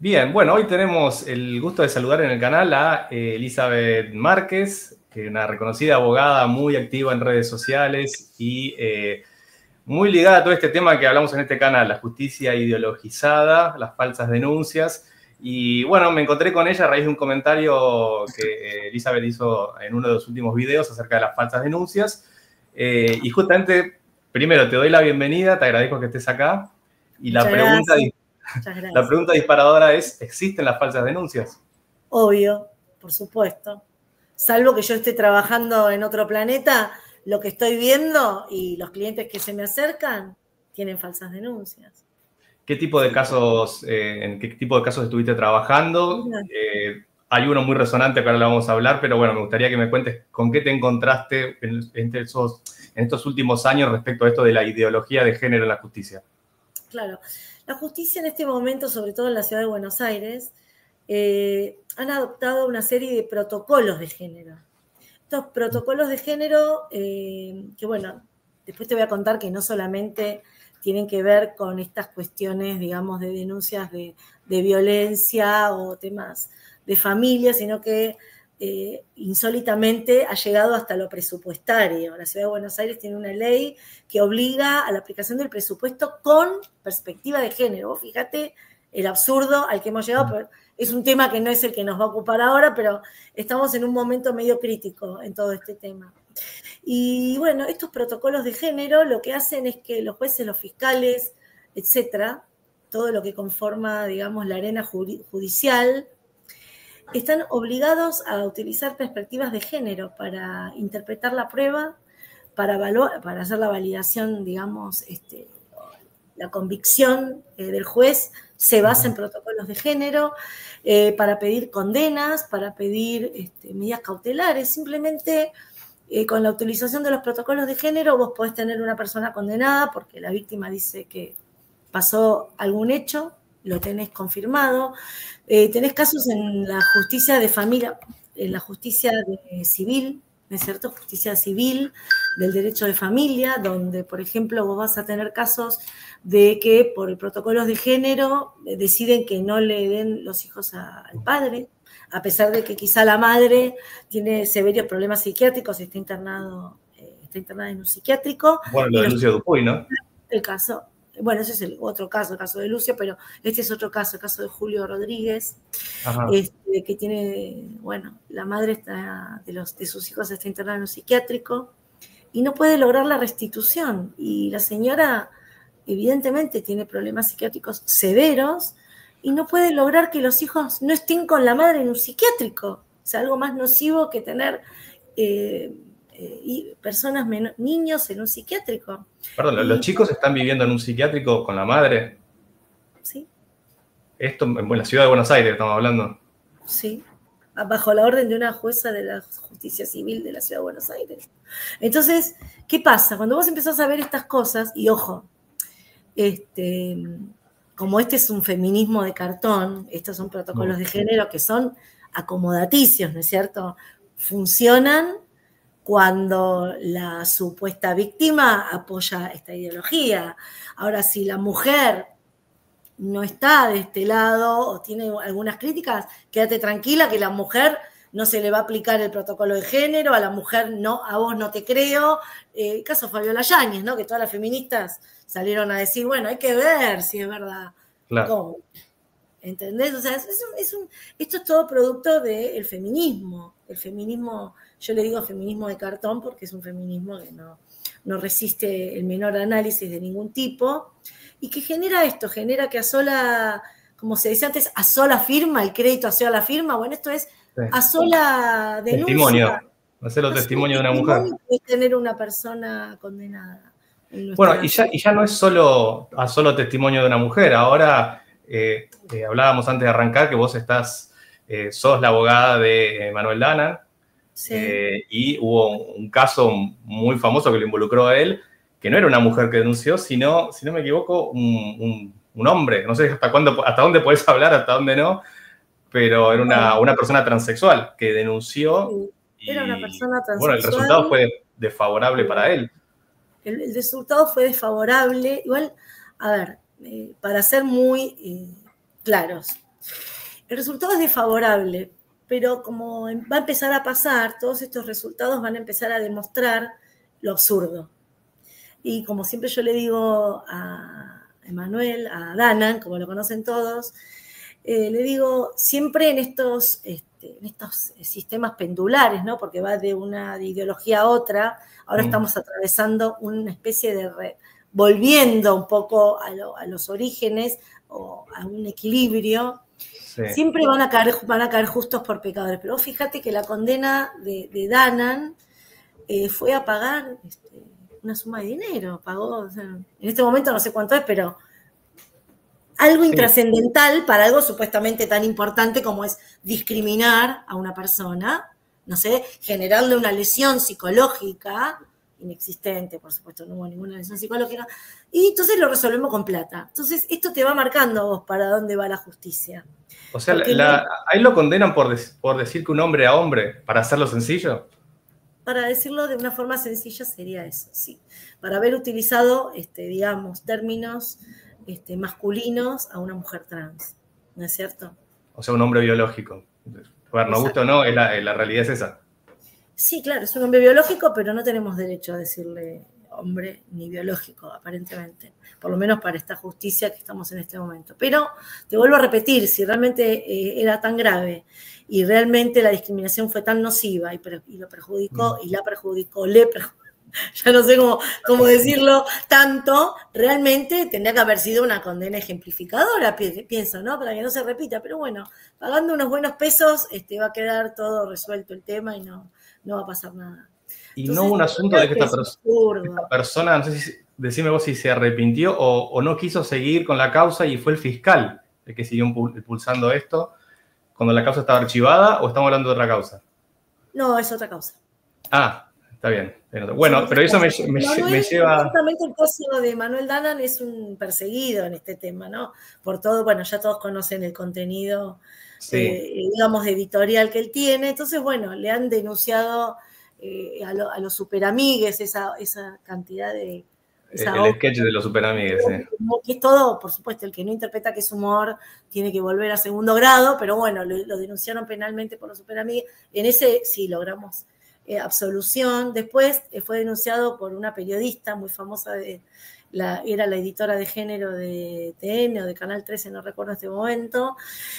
Bien, bueno, hoy tenemos el gusto de saludar en el canal a Elizabeth Márquez, que es una reconocida abogada muy activa en redes sociales y muy ligada a todo este tema que hablamos en este canal, la justicia ideologizada, las falsas denuncias. Y bueno, me encontré con ella a raíz de un comentario que Elizabeth hizo en uno de los últimos videos acerca de las falsas denuncias. Y justamente, primero te doy la bienvenida, te agradezco que estés acá. Y Muchas gracias. Muchas la gracias. pregunta disparadora es, ¿existen las falsas denuncias? Obvio, por supuesto. Salvo que yo esté trabajando en otro planeta, lo que estoy viendo y los clientes que se me acercan tienen falsas denuncias. ¿Qué tipo de Sí. casos, en qué tipo de casos estuviste trabajando? Mira, Hay uno muy resonante que ahora lo vamos a hablar, pero bueno, me gustaría que me cuentes con qué te encontraste en estos últimos años respecto a esto de la ideología de género en la justicia. claro. La justicia en este momento, sobre todo en la ciudad de Buenos Aires, han adoptado una serie de protocolos de género. Estos protocolos de género, que bueno, después te voy a contar que no solamente tienen que ver con estas cuestiones, digamos, de denuncias de violencia o temas de familia, sino que insólitamente ha llegado hasta lo presupuestario. La Ciudad de Buenos Aires tiene una ley que obliga a la aplicación del presupuesto con perspectiva de género. Vos fíjate el absurdo al que hemos llegado, pero es un tema que no es el que nos va a ocupar ahora, pero estamos en un momento medio crítico en todo este tema. Y bueno, estos protocolos de género lo que hacen es que los jueces, los fiscales, etcétera, todo lo que conforma, digamos, la arena judicial, están obligados a utilizar perspectivas de género para interpretar la prueba, para hacer la validación, digamos, la convicción del juez se basa en protocolos de género, para pedir condenas, para pedir medidas cautelares. Simplemente con la utilización de los protocolos de género vos podés tener una persona condenada porque la víctima dice que pasó algún hecho, lo tenés confirmado. Tenés casos en la justicia de familia, en la justicia civil, ¿no es cierto? Justicia civil del derecho de familia, donde, por ejemplo, vos vas a tener casos de que por protocolos de género deciden que no le den los hijos al padre, a pesar de que quizá la madre tiene severos problemas psiquiátricos, está internada en un psiquiátrico. Bueno, lo Y de Lucio Dupuy, ¿no? el caso, bueno, ese es el otro caso, el caso de Lucio, pero este es otro caso, el caso de Julio Rodríguez, que tiene, bueno, la madre de sus hijos está internada en un psiquiátrico y no puede lograr la restitución. Y la señora evidentemente tiene problemas psiquiátricos severos y no puede lograr que los hijos no estén con la madre en un psiquiátrico. O sea, algo más nocivo que tener personas, niños en un psiquiátrico. Perdón, ¿los chicos están viviendo en un psiquiátrico con la madre? Sí. Esto en la ciudad de Buenos Aires estamos hablando. Sí, bajo la orden de una jueza de la justicia civil de la Ciudad de Buenos Aires. Entonces, ¿qué pasa? Cuando vos empezás a ver estas cosas, y ojo, como este es un feminismo de cartón, estos son protocolos de género que son acomodaticios, ¿no es cierto? Funcionan cuando la supuesta víctima apoya esta ideología. Ahora, si la mujer no está de este lado o tiene algunas críticas, quédate tranquila que la mujer no se le va a aplicar el protocolo de género, a la mujer no, a vos no te creo. El caso Fabiola Yáñez, ¿no? Que todas las feministas salieron a decir, bueno, hay que ver si es verdad. Claro. ¿Cómo? ¿Entendés? O sea, esto es todo producto del feminismo. El feminismo, yo le digo feminismo de cartón porque es un feminismo que no resiste el menor análisis de ningún tipo y que genera esto, genera que a sola, como se decía antes, a sola firma, el crédito a sola firma, bueno, esto es a sola denuncia. Testimonio, hacerlo testimonio de una mujer. Puede tener una persona condenada. Bueno, y ya no es solo testimonio de una mujer, ahora hablábamos antes de arrancar que vos sos la abogada de Manuel Dana, sí. Y hubo un caso muy famoso que lo involucró a él, que no era una mujer que denunció, sino, si no me equivoco, un hombre. No sé hasta dónde podés hablar, hasta dónde no, pero era una persona transexual que denunció. Sí, era una persona transexual. Bueno, el resultado fue desfavorable para él. El resultado fue desfavorable. Igual, a ver, para ser muy claros, El resultado es desfavorable, pero como va a empezar a pasar, todos estos resultados van a empezar a demostrar lo absurdo. Y como siempre yo le digo a Emanuel, a Danan, como lo conocen todos, le digo, siempre en estos sistemas pendulares, ¿no? Porque va de una ideología a otra, ahora estamos atravesando una especie de volviendo un poco a los orígenes o a un equilibrio. Sí. Siempre van a caer justos por pecadores, pero fíjate que la condena de Danan fue a pagar una suma de dinero, pagó, o sea, en este momento no sé cuánto es, pero algo intrascendental para algo supuestamente tan importante como es discriminar a una persona, no sé, generarle una lesión psicológica inexistente, por supuesto, no hubo ninguna lesión psicológica, y entonces lo resolvemos con plata. Entonces, esto te va marcando a vos para dónde va la justicia. O sea, ahí lo condenan por decir que un hombre a hombre, para hacerlo sencillo. Para decirlo de una forma sencilla sería eso, sí. Para haber utilizado, digamos, términos masculinos a una mujer trans, ¿no es cierto? O sea, un hombre biológico. Bueno, nos gusta o no, la realidad es esa. Sí, claro, es un hombre biológico, pero no tenemos derecho a decirle hombre ni biológico, aparentemente. Por lo menos para esta justicia que estamos en este momento. Pero te vuelvo a repetir, si realmente era tan grave y realmente la discriminación fue tan nociva y lo perjudicó y la perjudicó, ya no sé cómo decirlo tanto, realmente tendría que haber sido una condena ejemplificadora, pienso, ¿no? Para que no se repita. Pero bueno, pagando unos buenos pesos va a quedar todo resuelto el tema y no va a pasar nada. Y entonces, no hubo un asunto de que esta persona, no sé si decime vos si se arrepintió o no quiso seguir con la causa y fue el fiscal el que siguió impulsando esto cuando la causa estaba archivada, o estamos hablando de otra causa. No, es otra causa. Ah, está bien. Bueno, pero eso me lleva... Justamente el caso de Manuel Danan es un perseguido en este tema, ¿no? Por todo, bueno, ya todos conocen el contenido, digamos, editorial que él tiene. Entonces, bueno, le han denunciado a los superamigues esa cantidad de... El sketch de los superamigues, que es todo, por supuesto, el que no interpreta que es humor tiene que volver a segundo grado, pero bueno, lo denunciaron penalmente por los superamigues. En ese sí logramos absolución. Después fue denunciado por una periodista muy famosa, era la editora de género de TN o de Canal 13, no recuerdo en este momento.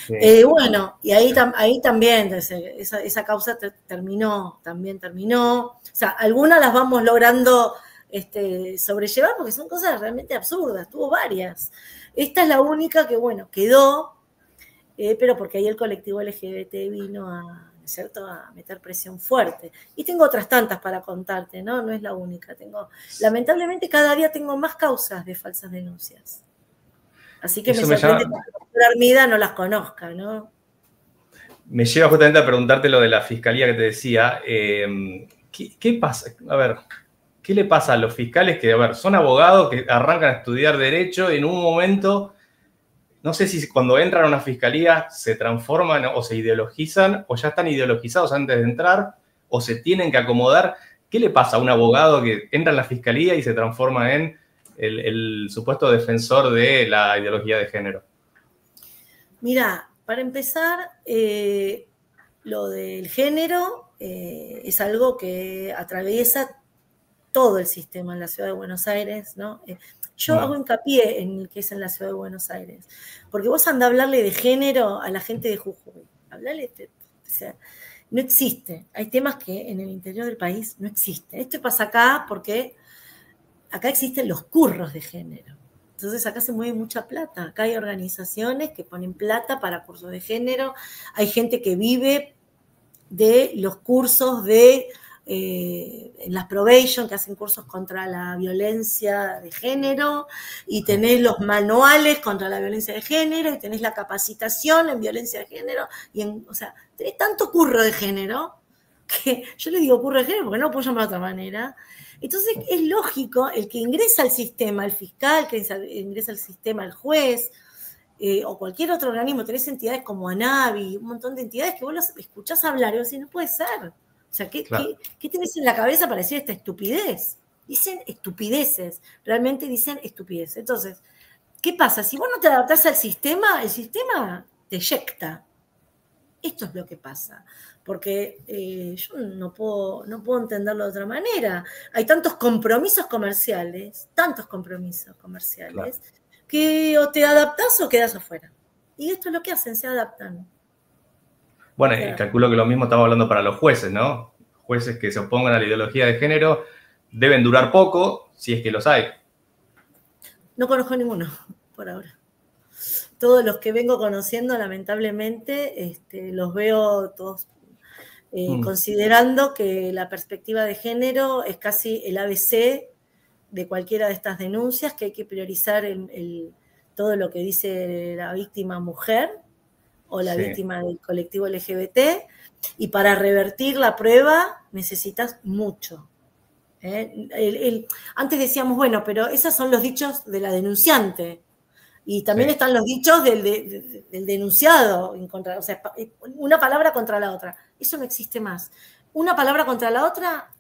Sí. Bueno, y ahí también esa causa también terminó. O sea, algunas las vamos logrando sobrellevar porque son cosas realmente absurdas, tuvo varias. Esta es la única que, bueno, quedó, pero porque ahí el colectivo LGBT vino a meter presión fuerte. Y tengo otras tantas para contarte, ¿no? No es la única. Lamentablemente cada día tengo más causas de falsas denuncias. Así que me sorprende que la doctora Armida no las conozca, ¿no? Me lleva justamente a preguntarte lo de la fiscalía que te decía. ¿Qué pasa? A ver, ¿qué le pasa a los fiscales que, a ver, son abogados que arrancan a estudiar derecho y en un momento... No sé si cuando entran a una fiscalía se transforman o se ideologizan o ya están ideologizados antes de entrar o se tienen que acomodar. ¿Qué le pasa a un abogado que entra en la fiscalía y se transforma en el supuesto defensor de la ideología de género? Mira, para empezar, lo del género es algo que atraviesa todo el sistema en la ciudad de Buenos Aires, ¿no? Yo hago hincapié en el que es en la ciudad de Buenos Aires, porque vos andás a hablarle de género a la gente de Jujuy, hablarle, o sea, no existe, hay temas que en el interior del país no existen. Esto pasa acá porque acá existen los curros de género, entonces acá se mueve mucha plata, acá hay organizaciones que ponen plata para cursos de género, hay gente que vive de los cursos de... en las probation, que hacen cursos contra la violencia de género, y tenés los manuales contra la violencia de género, y tenés la capacitación en violencia de género, o sea, tenés tanto curro de género, que yo le digo curro de género porque no lo puedo llamar de otra manera. Entonces es lógico, el que ingresa al sistema, el fiscal, que ingresa al sistema, el juez, o cualquier otro organismo, tenés entidades como ANAVI, un montón de entidades que vos los escuchás hablar y vos decís, no puede ser. O sea, ¿qué tenés en la cabeza para decir esta estupidez? Dicen estupideces, realmente dicen estupideces. Entonces, ¿qué pasa? Si vos no te adaptás al sistema, el sistema te eyecta. Esto es lo que pasa, porque yo no puedo entenderlo de otra manera. Hay tantos compromisos comerciales, Claro. que o te adaptás o quedás afuera. Y esto es lo que hacen, se adaptan. Bueno, y calculo que lo mismo estamos hablando para los jueces, ¿no? Jueces que se opongan a la ideología de género deben durar poco, si es que los hay. No conozco ninguno, por ahora. Todos los que vengo conociendo, lamentablemente, los veo todos considerando que la perspectiva de género es casi el ABC de cualquiera de estas denuncias, que hay que priorizar todo lo que dice la víctima mujer o la víctima del colectivo LGBT, y para revertir la prueba necesitas mucho. Antes decíamos, bueno, pero esos son los dichos de la denunciante, y también están los dichos del denunciado, o sea, una palabra contra la otra. Eso no existe más. Una palabra contra la otra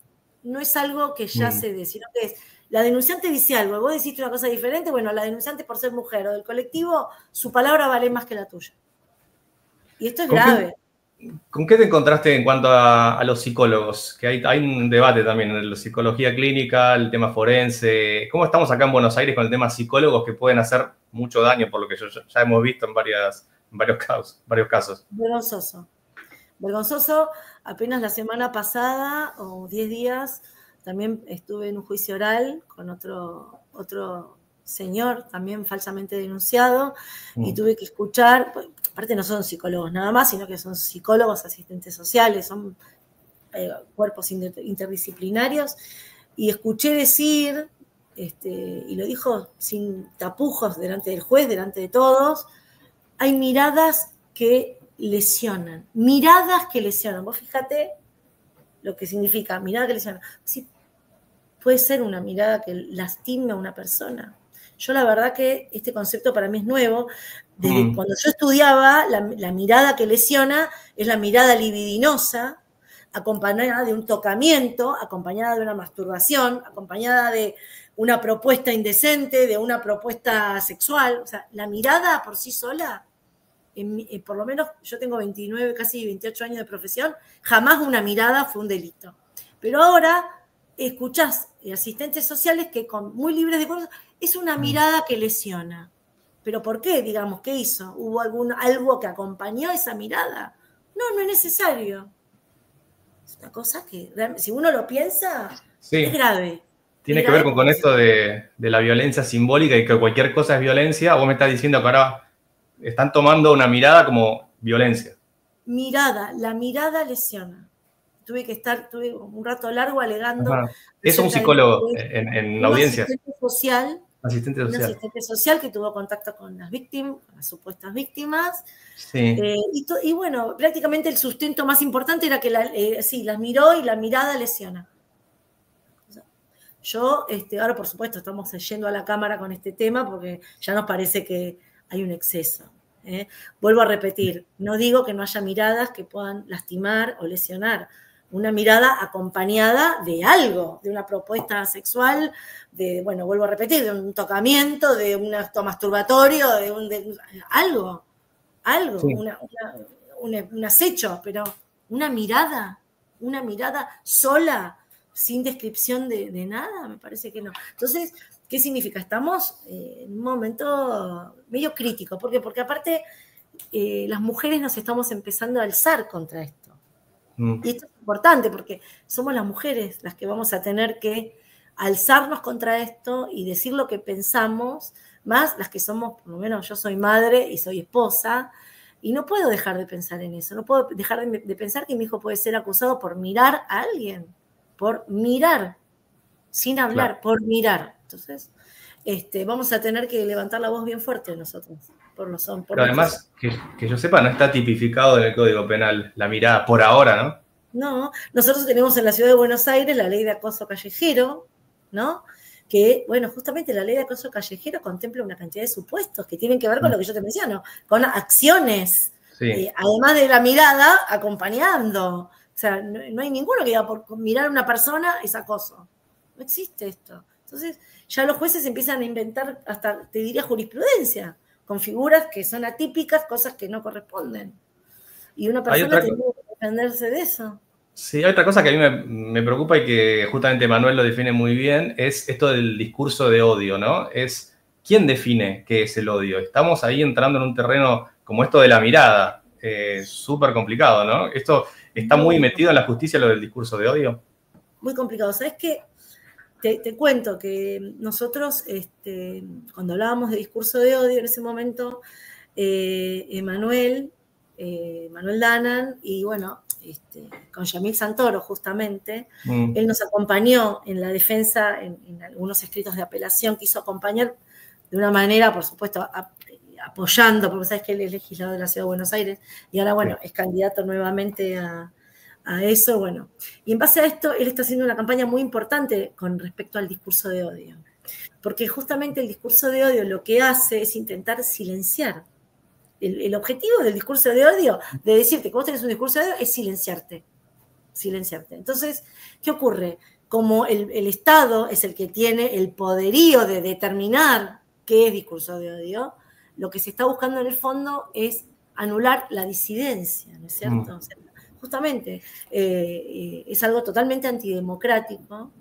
no es algo que ya se dé, sino que es, la denunciante dice algo, vos decís una cosa diferente, bueno, la denunciante por ser mujer o del colectivo, su palabra vale más que la tuya. Y esto es grave. ¿Con qué te encontraste en cuanto a los psicólogos? Que hay un debate también en la psicología clínica, el tema forense. ¿Cómo estamos acá en Buenos Aires con el tema psicólogos que pueden hacer mucho daño, por lo que ya hemos visto en varios casos? Vergonzoso. Vergonzoso. Apenas la semana pasada, o 10 días, también estuve en un juicio oral con otro señor, también falsamente denunciado, y tuve que escuchar, aparte no son psicólogos nada más, sino que son psicólogos, asistentes sociales, son cuerpos interdisciplinarios, y escuché decir, y lo dijo sin tapujos delante del juez, delante de todos, hay miradas que lesionan. Vos fíjate lo que significa mirada que lesiona. Sí, puede ser una mirada que lastime a una persona. Yo la verdad que este concepto para mí es nuevo. Desde cuando yo estudiaba, la mirada que lesiona es la mirada libidinosa, acompañada de un tocamiento, acompañada de una masturbación, acompañada de una propuesta indecente, de una propuesta sexual. O sea, la mirada por sí sola, por lo menos yo tengo 29, casi 28 años de profesión, jamás una mirada fue un delito. Pero ahora escuchás asistentes sociales que muy libres de cosas, es una mirada que lesiona. ¿Pero por qué? Digamos, ¿qué hizo? ¿Hubo algo que acompañó esa mirada? No es necesario. Es una cosa que, si uno lo piensa, es grave. Tiene que ver con esto de la violencia simbólica y que cualquier cosa es violencia. Vos me estás diciendo que ahora están tomando una mirada como violencia. La mirada lesiona. Tuve un rato largo alegando. Es un psicólogo en la audiencia. Asistente social que tuvo contacto con las víctimas, con las supuestas víctimas. Sí. Y bueno, prácticamente el sustento más importante era que las miró y la mirada lesiona. Yo, ahora por supuesto estamos yendo a la cámara con este tema porque ya nos parece que hay un exceso. Vuelvo a repetir, no digo que no haya miradas que puedan lastimar o lesionar. Una mirada acompañada de algo, de una propuesta sexual, vuelvo a repetir, de un tocamiento, de un acto masturbatorio, de algo, sí. Un acecho, pero una mirada sola, sin descripción de nada, me parece que no. Entonces, ¿qué significa? Estamos en un momento medio crítico. ¿Por qué? Porque aparte las mujeres nos estamos empezando a alzar contra esto. Y esto es importante porque somos las mujeres las que vamos a tener que alzarnos contra esto y decir lo que pensamos, más las que somos, por lo menos yo soy madre y soy esposa, y no puedo dejar de pensar en eso, no puedo dejar de pensar que mi hijo puede ser acusado por mirar a alguien, por mirar, sin hablar, claro. Por mirar. Entonces, vamos a tener que levantar la voz bien fuerte nosotros. Pero además, que yo sepa, no está tipificado en el Código Penal la mirada por ahora, ¿no? No, nosotros tenemos en la Ciudad de Buenos Aires la ley de acoso callejero, ¿no? Que, bueno, justamente la ley de acoso callejero contempla una cantidad de supuestos que tienen que ver con lo que yo te menciono, con acciones, sí. Además de la mirada, acompañando. O sea, no hay ninguno que diga por mirar a una persona es acoso. No existe esto. Entonces, ya los jueces empiezan a inventar hasta, te diría, jurisprudencia. con figuras que son atípicas, cosas que no corresponden. Y una persona tiene que defenderse de eso. Sí, hay otra cosa que a mí me preocupa y que justamente Manuel lo define muy bien, es esto del discurso de odio, ¿no? Es quién define qué es el odio. Estamos ahí entrando en un terreno como esto de la mirada, súper complicado, ¿no? Esto está muy metido en la justicia, lo del discurso de odio. Muy complicado. ¿Sabes qué? Te cuento que nosotros, cuando hablábamos de discurso de odio, en ese momento, Manuel Danan y bueno, con Yamil Santoro justamente, él nos acompañó en la defensa, en algunos escritos de apelación, quiso acompañar de una manera, por supuesto, apoyando, porque sabes que él es legislador de la Ciudad de Buenos Aires y ahora, bueno, es candidato nuevamente a eso, bueno. Y en base a esto, él está haciendo una campaña muy importante con respecto al discurso de odio. Porque justamente el discurso de odio lo que hace es intentar silenciar. El objetivo del discurso de odio, de decirte que vos tenés un discurso de odio, es silenciarte. Silenciarte. Entonces, ¿qué ocurre? Como el Estado es el que tiene el poderío de determinar qué es discurso de odio, lo que se está buscando en el fondo es anular la disidencia, ¿no es cierto? O sea, justamente es algo totalmente antidemocrático,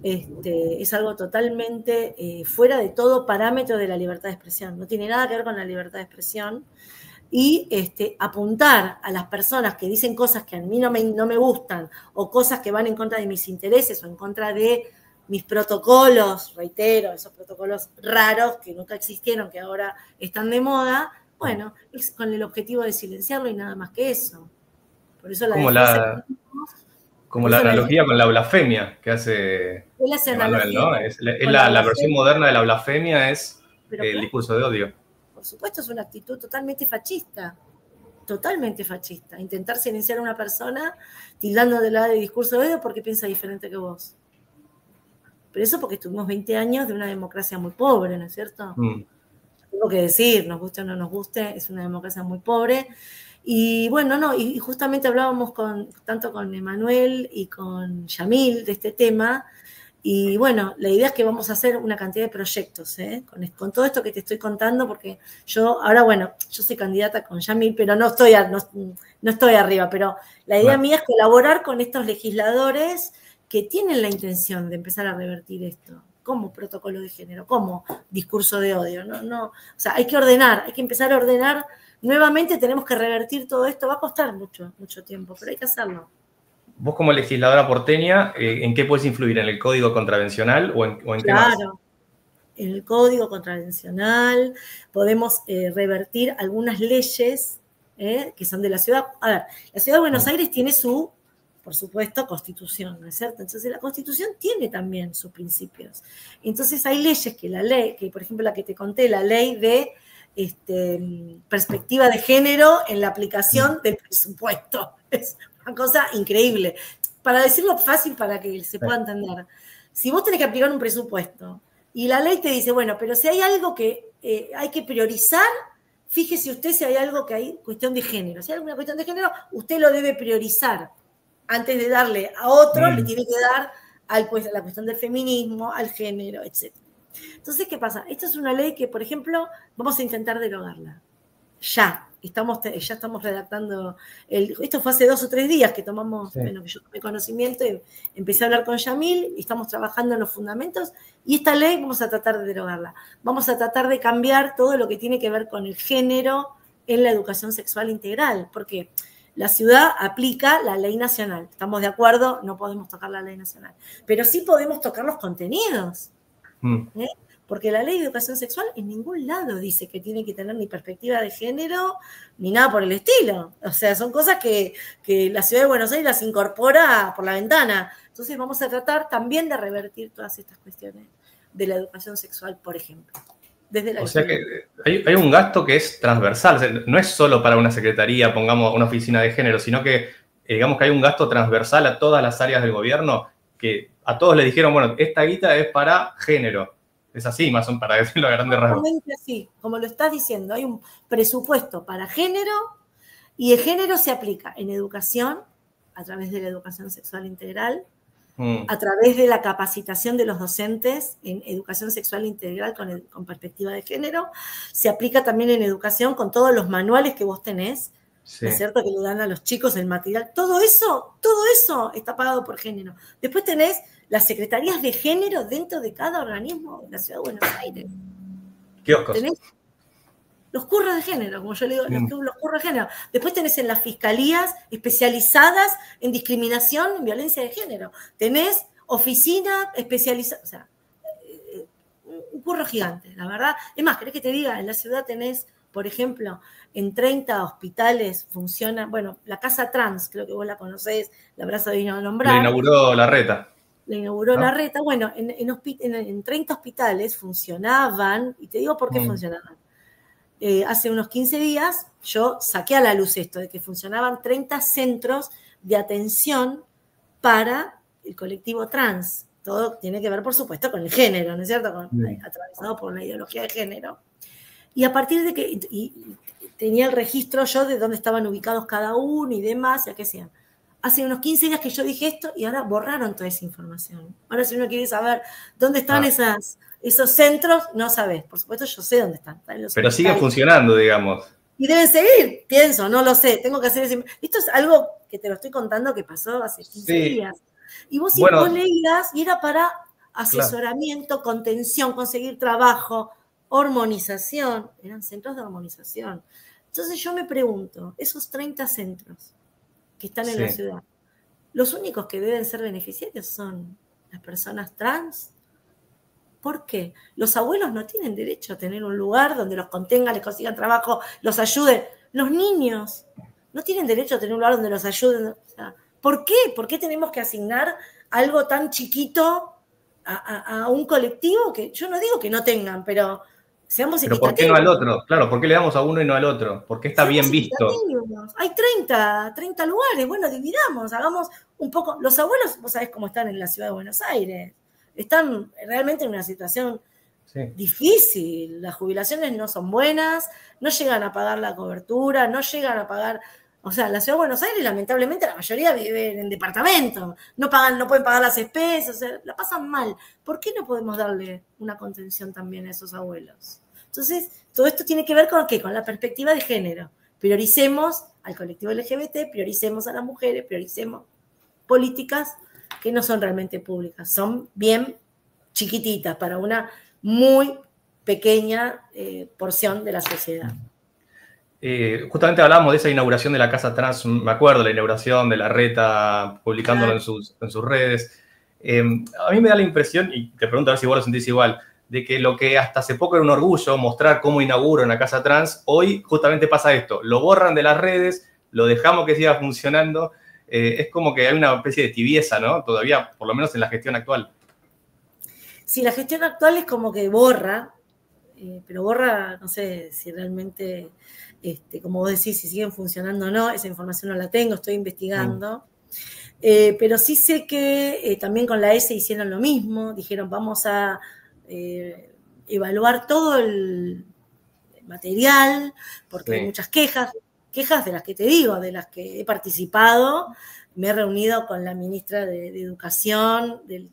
es algo totalmente fuera de todo parámetro de la libertad de expresión, no tiene nada que ver con la libertad de expresión, y apuntar a las personas que dicen cosas que a mí no me gustan, o cosas que van en contra de mis intereses, o en contra de mis protocolos, reitero, esos protocolos raros que nunca existieron, que ahora están de moda, bueno, es con el objetivo de silenciarlo y nada más que eso. Por eso como la analogía con la blasfemia que hace Manuel, ¿no? Es la versión moderna de la blasfemia, es el discurso de odio. Por supuesto, es una actitud totalmente fascista. Totalmente fascista. Intentar silenciar a una persona tildándola de discurso de odio porque piensa diferente que vos. Pero eso porque estuvimos 20 años de una democracia muy pobre, ¿no es cierto? Tengo que decir, nos guste o no nos guste, es una democracia muy pobre. Y bueno, no, y justamente hablábamos tanto con Emanuel y con Yamil de este tema, y bueno, la idea es que vamos a hacer una cantidad de proyectos, con todo esto que te estoy contando, porque yo soy candidata con Yamil, pero no estoy arriba, pero la idea mía es colaborar con estos legisladores que tienen la intención de empezar a revertir esto, como protocolo de género, como discurso de odio, o sea, hay que ordenar, hay que empezar a ordenar. Nuevamente tenemos que revertir todo esto, va a costar mucho, mucho tiempo, pero hay que hacerlo. Vos como legisladora porteña, ¿en qué puedes influir? ¿En el código contravencional o en qué más? Claro, en el código contravencional podemos revertir algunas leyes que son de la ciudad. A ver, la ciudad de Buenos Aires tiene su, por supuesto, constitución, ¿no es cierto? Entonces la constitución tiene también sus principios. Entonces hay leyes que por ejemplo la que te conté, la ley de perspectiva de género en la aplicación del presupuesto. Es una cosa increíble. Para decirlo fácil, para que se pueda entender, si vos tenés que aplicar un presupuesto y la ley te dice, bueno, pero si hay algo que hay que priorizar, fíjese usted si hay algo que hay cuestión de género. Si hay alguna cuestión de género, usted lo debe priorizar. Antes de darle a otro, le tiene que dar a la cuestión del feminismo, al género, etc. Entonces, ¿qué pasa? Esta es una ley que, por ejemplo, vamos a intentar derogarla. Ya estamos redactando. Esto fue hace 2 o 3 días que tomamos, que yo tomé conocimiento y empecé a hablar con Yamil y estamos trabajando en los fundamentos. Y esta ley vamos a tratar de derogarla. Vamos a tratar de cambiar todo lo que tiene que ver con el género en la educación sexual integral. Porque la ciudad aplica la ley nacional. ¿Estamos de acuerdo? No podemos tocar la ley nacional. Pero sí podemos tocar los contenidos. Porque la ley de educación sexual en ningún lado dice que tiene que tener ni perspectiva de género ni nada por el estilo. O sea, son cosas que la ciudad de Buenos Aires las incorpora por la ventana. Entonces vamos a tratar también de revertir todas estas cuestiones de la educación sexual, por ejemplo. O sea que hay un gasto que es transversal, o sea, no es solo para una secretaría, pongamos una oficina de género, sino que digamos que hay un gasto transversal a todas las áreas del gobierno, que a todos les dijeron, bueno, esta guita es para género. Es así, más o menos, para decirlo a grandes rasgos. Así, como lo estás diciendo, hay un presupuesto para género y el género se aplica en educación, a través de la educación sexual integral, a través de la capacitación de los docentes en educación sexual integral con perspectiva de género. Se aplica también en educación con todos los manuales que vos tenés, Sí. ¿no es cierto? Que le dan a los chicos el material. Todo eso está pagado por género. Después tenés las secretarías de género dentro de cada organismo de la Ciudad de Buenos Aires. Kioscos. Tenés los curros de género, como yo le digo, los curros de género. Después tenés en las fiscalías especializadas en discriminación, en violencia de género. Tenés oficina especializada, o sea, un curro gigante, la verdad. Es más, ¿querés que te diga? En la ciudad tenés, por ejemplo, en 30 hospitales funciona, bueno, la Casa Trans, creo que vos la conocés, la habrás oído nombrar. La inauguró Larreta. La inauguró Larreta. Bueno, en 30 hospitales funcionaban, y te digo por qué funcionaban. Hace unos 15 días yo saqué a la luz esto, de que funcionaban 30 centros de atención para el colectivo trans. Todo tiene que ver, por supuesto, con el género, ¿no es cierto? Atravesado por una ideología de género. Y a partir de que tenía el registro yo de dónde estaban ubicados cada uno y demás, ya que sean. Hace unos 15 días que yo dije esto y ahora borraron toda esa información. Ahora si uno quiere saber dónde están esos centros, no sabés. Por supuesto yo sé dónde están. Pero siguen funcionando, digamos. Y deben seguir, pienso, no lo sé. Tengo que hacer ese... Esto es algo que te lo estoy contando que pasó hace 15 días. Y vos leías y era para asesoramiento, contención, conseguir trabajo, hormonización. Eran centros de hormonización. Entonces yo me pregunto, esos 30 centros que están en la ciudad, los únicos que deben ser beneficiarios son las personas trans. ¿Por qué? Los abuelos no tienen derecho a tener un lugar donde los contengan, les consigan trabajo, los ayuden. Los niños no tienen derecho a tener un lugar donde los ayuden. O sea, ¿por qué? ¿Por qué tenemos que asignar algo tan chiquito a un colectivo que yo no digo que no tengan, pero seamos equitativos? ¿Por qué no al otro? Claro, ¿por qué le damos a uno y no al otro? ¿Por qué está bien visto? Hay 30 lugares, bueno, dividamos, hagamos un poco. Los abuelos, vos sabés cómo están en la ciudad de Buenos Aires. Están realmente en una situación difícil. Las jubilaciones no son buenas, no llegan a pagar la cobertura, no llegan a pagar... O sea, la ciudad de Buenos Aires, lamentablemente, la mayoría vive en departamentos. No pueden pagar las especies, o sea, la pasan mal. ¿Por qué no podemos darle una contención también a esos abuelos? Entonces, todo esto tiene que ver con ¿qué? Con la perspectiva de género. Prioricemos al colectivo LGBT, prioricemos a las mujeres, prioricemos políticas que no son realmente públicas, son bien chiquititas para una muy pequeña porción de la sociedad. Justamente hablábamos de esa inauguración de la Casa Trans, me acuerdo, la inauguración de Larreta, publicándolo en sus redes. A mí me da la impresión, y te pregunto a ver si vos lo sentís igual, de que lo que hasta hace poco era un orgullo mostrar cómo inauguro una Casa Trans, hoy justamente pasa esto, lo borran de las redes, lo dejamos que siga funcionando. Es como que hay una especie de tibieza, ¿no? Todavía, por lo menos en la gestión actual. Sí, la gestión actual es como que borra, pero borra, no sé si realmente, como vos decís, si siguen funcionando o no, esa información no la tengo, estoy investigando. Pero sí sé que también con la ESE hicieron lo mismo, dijeron vamos a evaluar todo el material, porque hay muchas quejas de las que te digo, de las que he participado. Me he reunido con la ministra de Educación de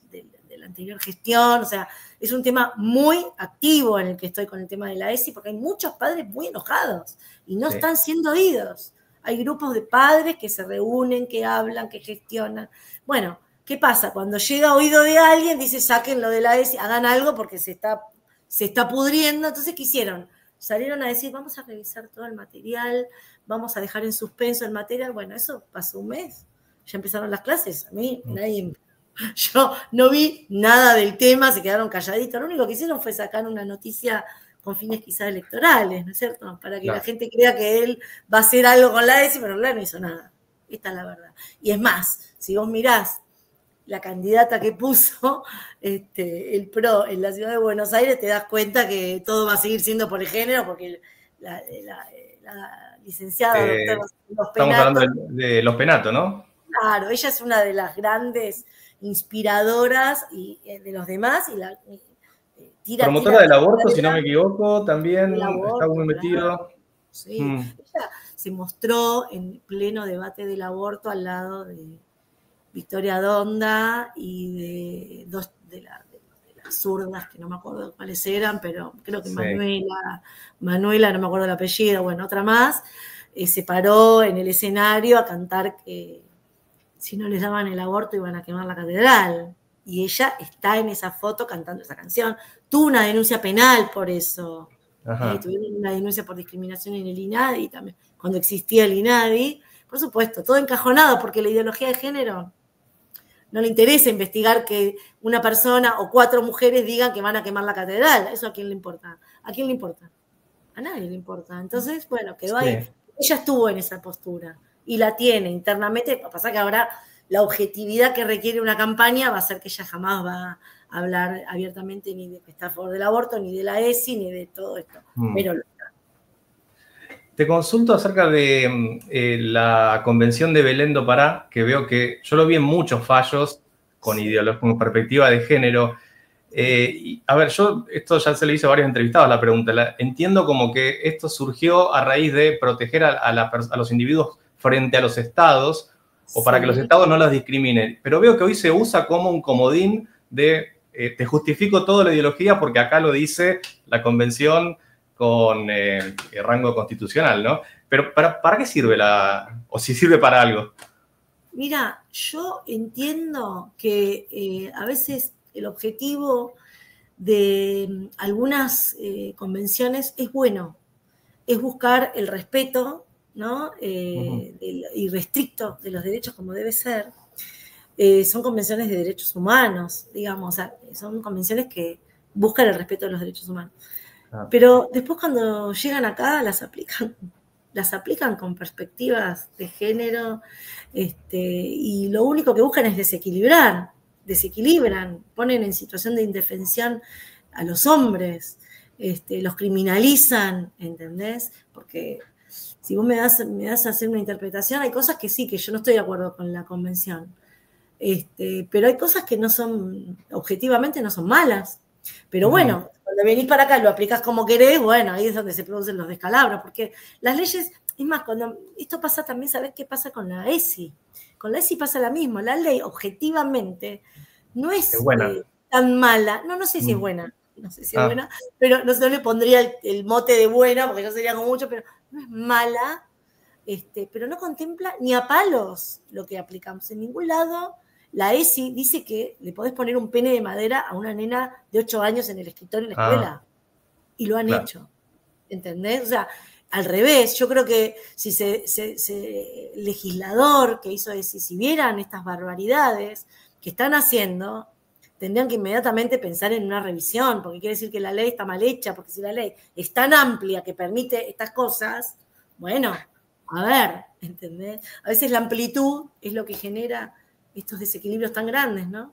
la anterior gestión, o sea, es un tema muy activo en el que estoy con el tema de la ESI, porque hay muchos padres muy enojados y no están siendo oídos. Hay grupos de padres que se reúnen, que hablan, que gestionan. Bueno, ¿qué pasa? Cuando llega oído de alguien, dice saquen lo de la ESI, hagan algo porque se está pudriendo. Entonces, ¿qué hicieron? Salieron a decir, vamos a revisar todo el material, vamos a dejar en suspenso el material. Bueno, eso pasó un mes. Ya empezaron las clases. A mí yo no vi nada del tema, se quedaron calladitos. Lo único que hicieron fue sacar una noticia con fines quizás electorales, ¿no es cierto? Para que la gente crea que él va a hacer algo con la ESI, pero no hizo nada. Esta es la verdad. Y es más, si vos mirás la candidata que puso el PRO en la ciudad de Buenos Aires, te das cuenta que todo va a seguir siendo por el género, porque la licenciada doctora estamos hablando de Los Penato, ¿no? Claro, ella es una de las grandes inspiradoras de los demás y promotora del aborto, si no me equivoco, también está muy metido. Claro. Sí, ella se mostró en pleno debate del aborto al lado de Victoria Donda y de dos de las zurdas, que no me acuerdo cuáles eran, pero creo que Sí. Manuela, no me acuerdo el apellido, bueno, otra más, se paró en el escenario a cantar que si no les daban el aborto iban a quemar la catedral. Y ella está en esa foto cantando esa canción. Tuvo una denuncia penal por eso. Tuvieron una denuncia por discriminación en el INADI también, cuando existía el INADI. Por supuesto, todo encajonado, porque la ideología de género no le interesa investigar que una persona o 4 mujeres digan que van a quemar la catedral. ¿Eso a quién le importa? ¿A quién le importa? A nadie le importa. Entonces, bueno, quedó ahí. Ella estuvo en esa postura y la tiene internamente. Lo que pasa es que ahora la objetividad que requiere una campaña va a ser que ella jamás va a hablar abiertamente ni de que está a favor del aborto, ni de la ESI, ni de todo esto. Pero te consulto acerca de la Convención de Belén do Pará, que veo que yo lo vi en muchos fallos con perspectiva de género. A ver, yo esto ya se le hice a varios entrevistados la pregunta. Entiendo como que esto surgió a raíz de proteger a los individuos frente a los estados o para que los estados no los discriminen. Pero veo que hoy se usa como un comodín de te justifico toda la ideología porque acá lo dice la Convención con rango constitucional, ¿no? Pero ¿para qué sirve o si sirve para algo? Mira, yo entiendo que a veces el objetivo de algunas convenciones es bueno, es buscar el respeto, ¿no? Irrestricto de los derechos como debe ser. Son convenciones de derechos humanos, digamos, o sea, son convenciones que buscan el respeto de los derechos humanos. Pero después cuando llegan acá las aplican con perspectivas de género, y lo único que buscan es desequilibran, ponen en situación de indefensión a los hombres, los criminalizan, ¿entendés? Porque si vos me das a hacer una interpretación, hay cosas que sí, que yo no estoy de acuerdo con la convención, pero hay cosas que no son, objetivamente no son malas. Pero bueno, cuando venís para acá y lo aplicás como querés, bueno, ahí es donde se producen los descalabros, porque las leyes, es más, cuando esto pasa también, ¿sabés qué pasa con la ESI? Con la ESI pasa lo mismo, la ley objetivamente no es tan mala, no sé si es buena, no sé si es buena, pero no le pondría el mote de buena, porque yo sería como mucho, pero no es mala, pero no contempla ni a palos lo que aplicamos en ningún lado. La ESI dice que le podés poner un pene de madera a una nena de 8 años en el escritorio en la escuela. Y lo han hecho. ¿Entendés? O sea, al revés. Yo creo que si el legislador que hizo ESI, si vieran estas barbaridades que están haciendo, tendrían que inmediatamente pensar en una revisión, porque quiere decir que la ley está mal hecha, porque si la ley es tan amplia que permite estas cosas, bueno, a ver, ¿entendés? A veces la amplitud es lo que genera estos desequilibrios tan grandes, ¿no?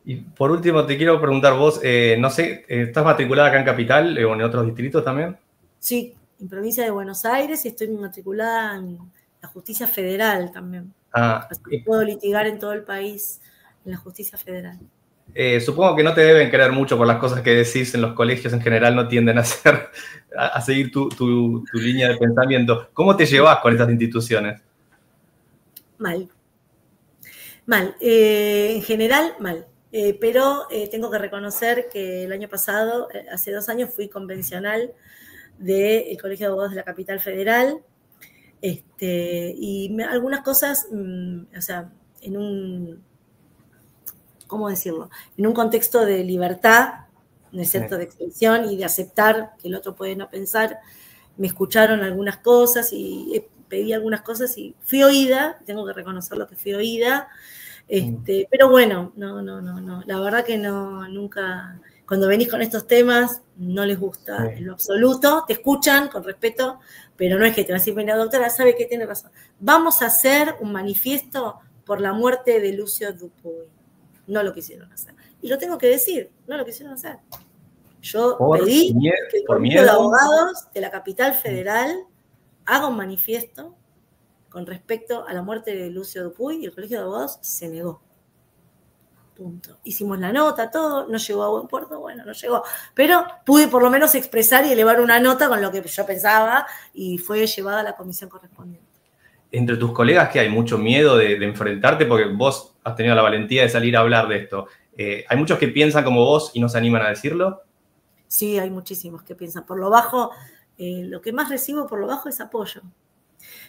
Y por último, te quiero preguntar vos, no sé, ¿estás matriculada acá en Capital o en otros distritos también? Sí, en provincia de Buenos Aires y estoy matriculada en la Justicia Federal también. Así que puedo litigar en todo el país en la Justicia Federal. Supongo que no te deben querer mucho por las cosas que decís en los colegios en general, no tienden a seguir tu línea de pensamiento. ¿Cómo te llevas con estas instituciones? Mal. En general, mal. Pero tengo que reconocer que el año pasado, hace 2 años, fui convencional del Colegio de Abogados de la Capital Federal. Y algunas cosas, o sea, ¿cómo decirlo? En un contexto de libertad, ¿no es cierto?, de expresión y de aceptar que el otro puede no pensar, me escucharon algunas cosas y pedí algunas cosas y fui oída, tengo que reconocer lo que fui oída, pero bueno, no, la verdad que nunca, cuando venís con estos temas, no les gusta en lo absoluto, te escuchan con respeto, pero no es que te va a decir, mira, doctora, sabe que tiene razón, vamos a hacer un manifiesto por la muerte de Lucio Dupuy. No lo quisieron hacer. Y lo tengo que decir, no lo quisieron hacer. Yo pedí que el Colegio de Abogados de la Capital Federal haga un manifiesto con respecto a la muerte de Lucio Dupuy y el Colegio de Abogados se negó. Punto. Hicimos la nota, todo, no llegó a buen puerto, bueno, no llegó. Pero pude por lo menos expresar y elevar una nota con lo que yo pensaba y fue llevada a la comisión correspondiente. entre tus colegas que hay mucho miedo de enfrentarte, porque vos has tenido la valentía de salir a hablar de esto. ¿Hay muchos que piensan como vos y no se animan a decirlo? Sí, hay muchísimos que piensan. Por lo bajo, lo que más recibo por lo bajo es apoyo.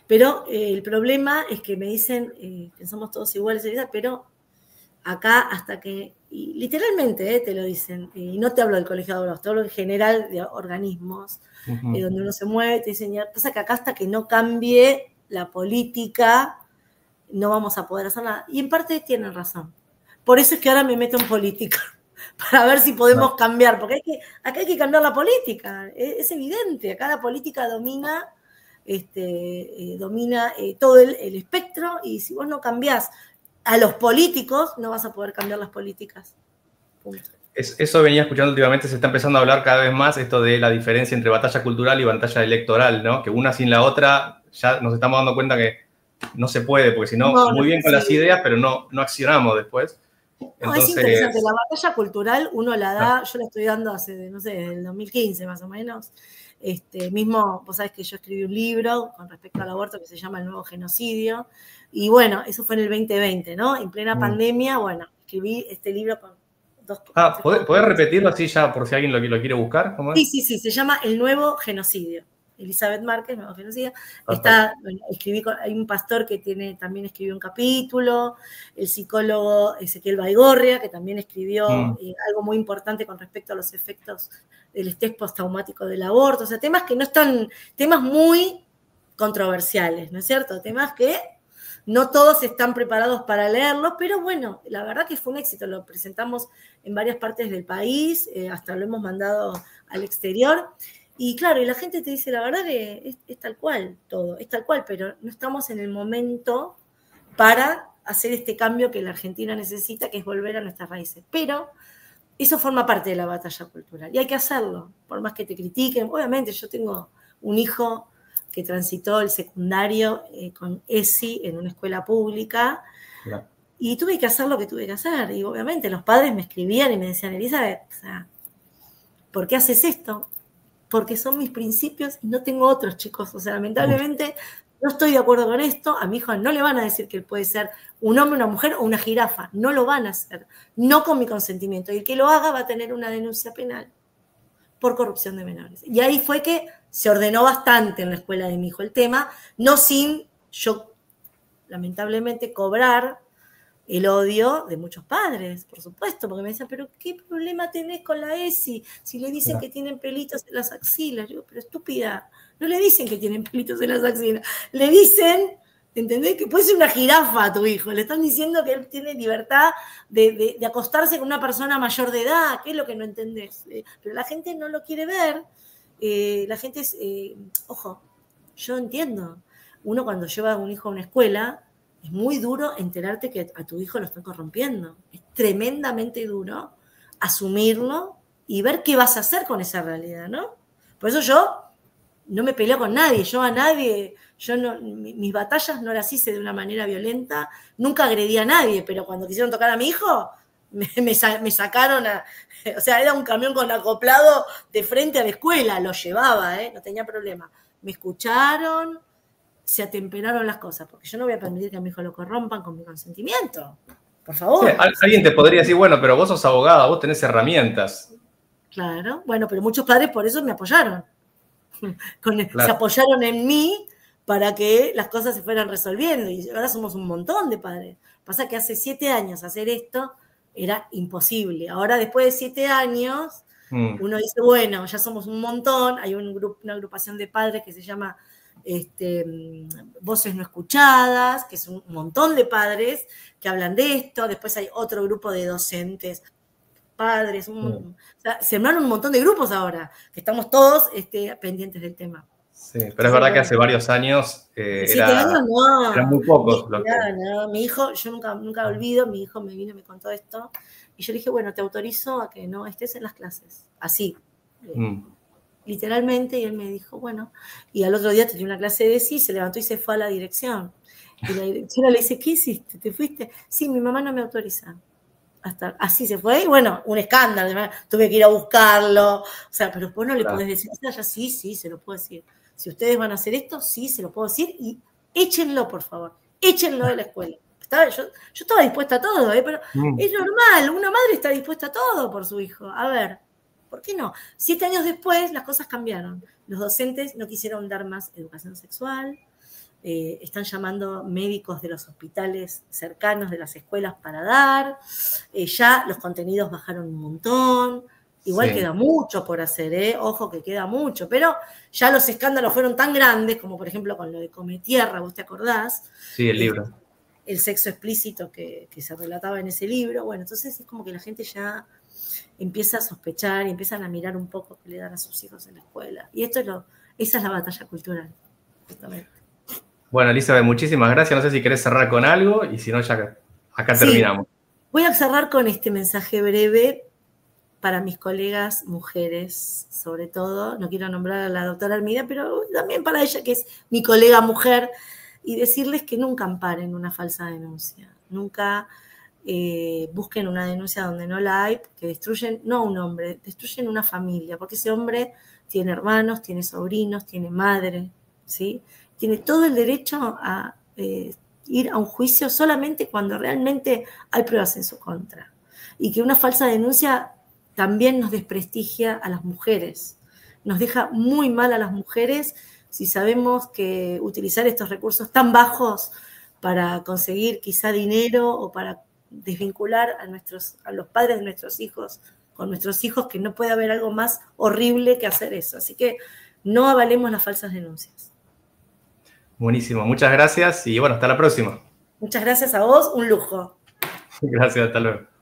Pero el problema es que me dicen que somos todos iguales, pero acá hasta que, y literalmente te lo dicen, y no te hablo del colegio de abogados, te hablo en general de organismos, donde uno se mueve, te dicen, pasa que acá hasta que no cambie la política, no vamos a poder hacer nada. Y en parte tienen razón. Por eso es que ahora me meto en política, para ver si podemos cambiar, porque acá hay que cambiar la política, es evidente, acá la política domina todo el espectro, y si vos no cambiás a los políticos, no vas a poder cambiar las políticas. Punto. Eso venía escuchando últimamente, se está empezando a hablar cada vez más esto de la diferencia entre batalla cultural y batalla electoral, ¿no? Que una sin la otra ya nos estamos dando cuenta que no se puede, porque si no, muy bien con las ideas, pero no accionamos después. Entonces, es interesante, la batalla cultural uno la da, yo la estoy dando hace, no sé, desde el 2015 más o menos. Mismo, vos sabés que yo escribí un libro con respecto al aborto que se llama El Nuevo Genocidio, y bueno, eso fue en el 2020, ¿no? En plena pandemia, bueno, escribí este libro con dos... ¿Podés repetirlo así ya por si alguien lo quiere buscar? ¿Cómo es? Sí, se llama El Nuevo Genocidio. Elizabeth Márquez, Nuevo Genocidio. Hay un pastor que también escribió un capítulo, el psicólogo Ezequiel Baigorria, que también escribió algo muy importante con respecto a los efectos del estrés postraumático del aborto, o sea, temas que no están, temas muy controversiales, ¿no es cierto? Temas que no todos están preparados para leerlos, pero bueno, la verdad que fue un éxito, lo presentamos en varias partes del país, hasta lo hemos mandado al exterior. Y claro, y la gente te dice, la verdad que es tal cual todo, es tal cual, pero no estamos en el momento para hacer este cambio que la Argentina necesita, que es volver a nuestras raíces. Pero eso forma parte de la batalla cultural y hay que hacerlo, por más que te critiquen. Obviamente yo tengo un hijo que transitó el secundario con ESI en una escuela pública, y tuve que hacer lo que tuve que hacer. Y obviamente los padres me escribían y me decían, Elizabeth, o sea, ¿por qué haces esto? Porque son mis principios y no tengo otros, chicos. O sea, lamentablemente no estoy de acuerdo con esto. A mi hijo no le van a decir que él puede ser un hombre, una mujer o una jirafa. No lo van a hacer. No con mi consentimiento. Y el que lo haga va a tener una denuncia penal por corrupción de menores. Y ahí fue que se ordenó bastante en la escuela de mi hijo el tema, no sin yo, lamentablemente, cobrar el odio de muchos padres, por supuesto, porque me decían, pero ¿qué problema tenés con la ESI? Si le dicen que tienen pelitos en las axilas. Yo digo, pero estúpida, no le dicen que tienen pelitos en las axilas, le dicen, ¿entendés? Que puede ser una jirafa a tu hijo, le están diciendo que él tiene libertad de acostarse con una persona mayor de edad, ¿qué es lo que no entendés? Pero la gente no lo quiere ver, la gente es, ojo, yo entiendo, uno cuando lleva a un hijo a una escuela, es muy duro enterarte que a tu hijo lo están corrompiendo. Es tremendamente duro asumirlo y ver qué vas a hacer con esa realidad, ¿no? Por eso yo no me peleo con nadie. Mis batallas no las hice de una manera violenta. Nunca agredí a nadie, pero cuando quisieron tocar a mi hijo, me sacaron o sea, era un camión con acoplado de frente a la escuela. Lo llevaba, no tenía problema. Me escucharon, se atemperaron las cosas, porque yo no voy a permitir que a mi hijo lo corrompan con mi consentimiento. Por favor. Sí, alguien te podría decir, bueno, pero vos sos abogada, vos tenés herramientas. Claro, bueno, pero muchos padres por eso me apoyaron. Claro. Se apoyaron en mí para que las cosas se fueran resolviendo, y ahora somos un montón de padres. Pasa que hace 7 años hacer esto era imposible. Ahora, después de 7 años, uno dice, bueno, ya somos un montón, hay una agrupación de padres que se llama Voces No Escuchadas, que es un montón de padres que hablan de esto. Después hay otro grupo de docentes, padres, o sea, se armaron un montón de grupos ahora, que estamos todos pendientes del tema. Sí, pero es verdad que hace varios años eran muy pocos. No, mi hijo, yo nunca olvido, mi hijo me vino y me contó esto, y yo le dije, bueno, te autorizo a que no estés en las clases, así. Literalmente, y él me dijo, bueno, y al otro día tenía una clase de sí, se levantó y se fue a la dirección. Y la directora le dice, ¿qué hiciste? ¿Te fuiste? Sí, mi mamá no me autoriza. Hasta así se fue, y bueno, un escándalo, tuve que ir a buscarlo, o sea, pero vos no le podés decir, ya sí, se lo puedo decir. Si ustedes van a hacer esto, sí, se lo puedo decir, y échenlo, por favor, échenlo de la escuela. Yo estaba dispuesta a todo, pero es normal, una madre está dispuesta a todo por su hijo. A ver, ¿por qué no? 7 años después las cosas cambiaron. Los docentes no quisieron dar más educación sexual, están llamando médicos de los hospitales cercanos de las escuelas para dar, ya los contenidos bajaron un montón. Igual queda mucho por hacer, ojo que queda mucho, pero ya los escándalos fueron tan grandes, como por ejemplo con lo de Cometierra, ¿vos te acordás? Sí, el libro. El sexo explícito que se relataba en ese libro. Bueno, entonces es como que la gente ya empieza a sospechar y empiezan a mirar un poco qué le dan a sus hijos en la escuela. Y esa es la batalla cultural, justamente. Bueno, Elizabeth, muchísimas gracias. No sé si querés cerrar con algo y si no, ya acá terminamos. Voy a cerrar con este mensaje breve para mis colegas mujeres, sobre todo. No quiero nombrar a la doctora Armida, pero también para ella, que es mi colega mujer, y decirles que nunca amparen una falsa denuncia. Nunca busquen una denuncia donde no la hay, que destruyen, no un hombre, destruyen una familia, porque ese hombre tiene hermanos, tiene sobrinos, tiene madre, ¿sí? Tiene todo el derecho a ir a un juicio solamente cuando realmente hay pruebas en su contra. Y que una falsa denuncia también nos desprestigia a las mujeres, nos deja muy mal a las mujeres si sabemos que utilizar estos recursos tan bajos para conseguir quizá dinero o para desvincular a los padres de nuestros hijos con nuestros hijos, que no puede haber algo más horrible que hacer eso. Así que no avalemos las falsas denuncias. Buenísimo, muchas gracias y bueno, hasta la próxima. Muchas gracias a vos, un lujo. Gracias, hasta luego.